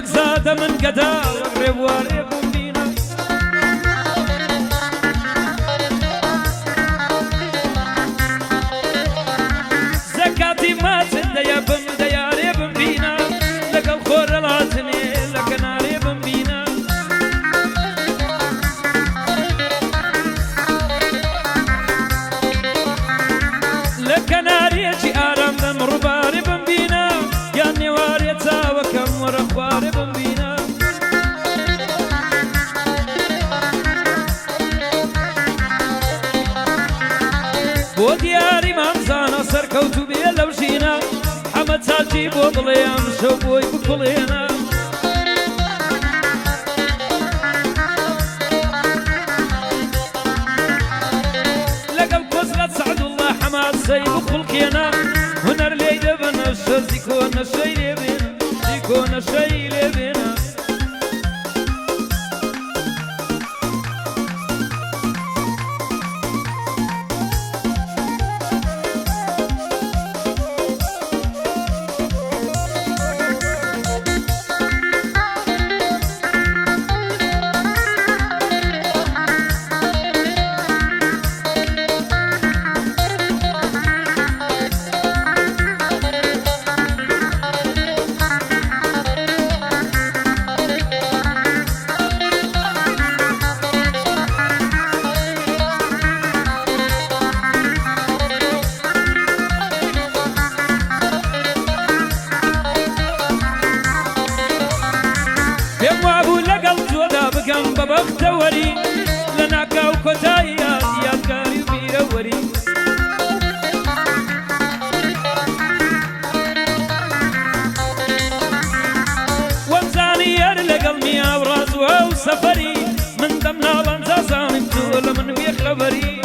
زاد من قدار قريب وريب بينا زكاتي ما تنديا بمديا ريب بينا لك الخور العتني لك ناريب بينا لك ناريتي آرام دم رباري بينا ياني واريتا وكم ورخواري بينا بو دياري مامزانا سركوتو بيه لو جينا حمد ساجي بو ضليام شو بوي بكلينا لقب كسرة سعد الله حماد سيب خلقينا هنر ليد بنا الشر زيكون الشي لبنا زيكون الشي لبنا بقم ببختوري لنا كاو كتايا زياد كاري بيروري وانزاني يرلق المياه ورازوها وسفري من دمنا بانزازان انتول من بيخبري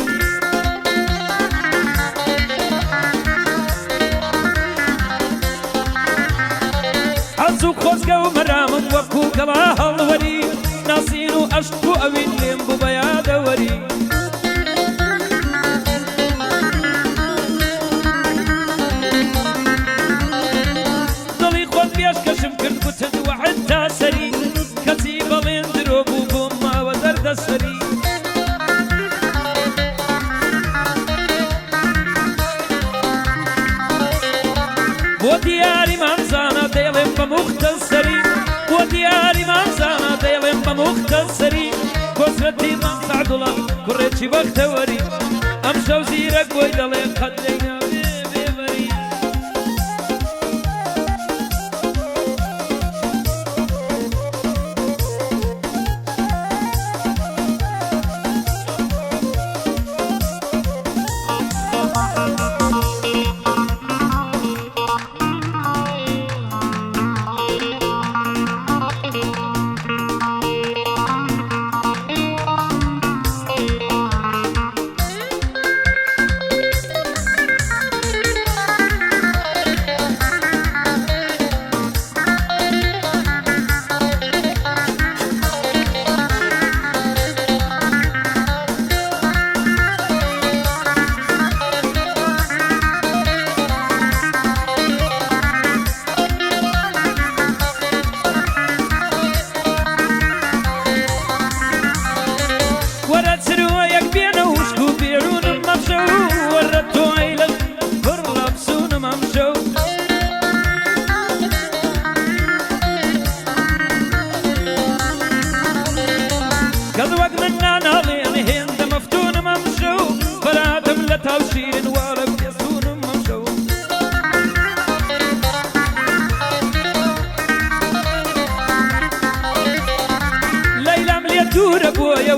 حزوك خوزقا ومرامن وكو قباها الوري ناسينو أشكو أوين ليمبو بيا دوري ضلي خود بيش كشم كن كتد وعد تاسري كتيب لين دروبو بوما ودرد السري ودياري مانزانا ديلم بمختصري ودياري مانزانا ديلم بمختصري كسرتي من سعد الله كريتشي بختوري امشو زيرك ويدلي قدينا بيبري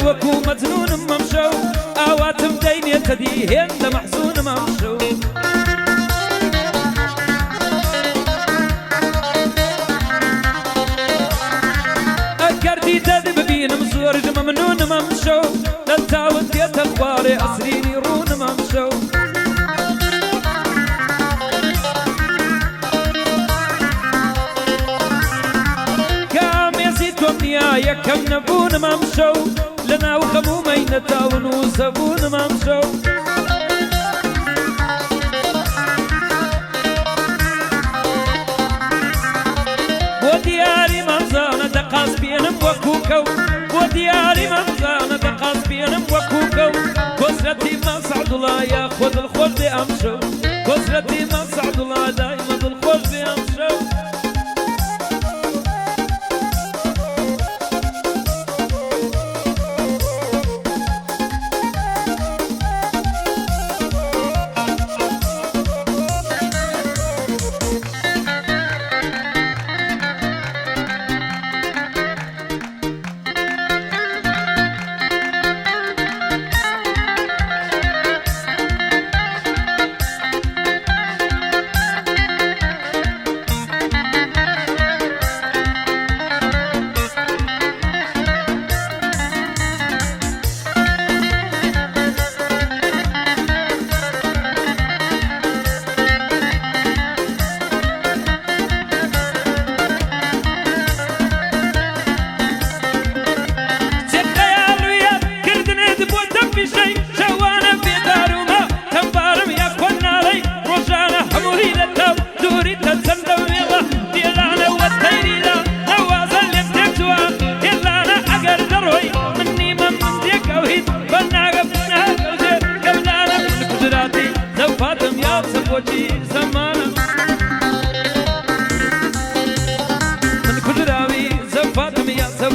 وكو مجنون ممشو اواتم ديني تدي هند محزون ممشو زۆرج مەمنون مەمشەو لە تاوت دێتە خوارێ ئەسرینی ڕوون مەمشەو کامێزی تۆم نییە یەکەم نەبوون مەمشەو لە ناو هەموومەی نەتاون و زەبوون مەمشەو بۆ دیاری مەمزانە دەقاس بێنم وەکو کەو بۆ دیاری مەمزانە دەقاس بێنم وەکو کەو کۆسرەتی مەم سەعدوڵایە خۆ دڵخۆش بێ ئەمشەو کۆسرەتی مەم سەعدوڵا دایمە دڵخۆش بێ ئەمشەو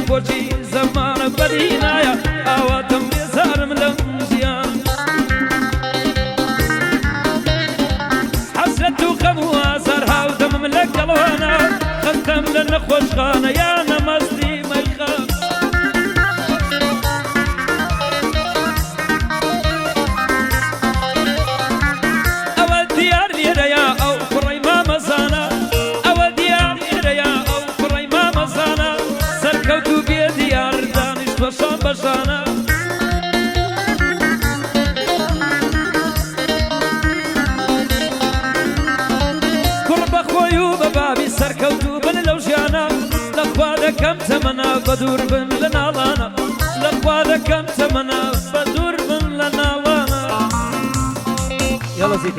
بۆچی زەمانە بەرینایە ئاواتم بێزارم لەم زیان حەسرەت و غەم و ئازار هاودەمم لە گەڵوانە خەستەم لە نەخۆشخانە یان نەمەستی مەیخان ئەوە دیار لێرەیە ئەو کوڕەی مامەزانە ئەوە دیار لێرەیە ئەو کوڕەی مامەزانە سەرکەوتو بێ دیار دانیشت بەشان بەشانە کوڕ بەخۆی و بە بابی سەرکەوتو بن لەو ژیانە لەخوا دەکەم تەمەنە بە دوور بن لە ناڵانە لەخوا دەکەم تەمەنە بە دوور بن لە ناڵانە. يلا زيد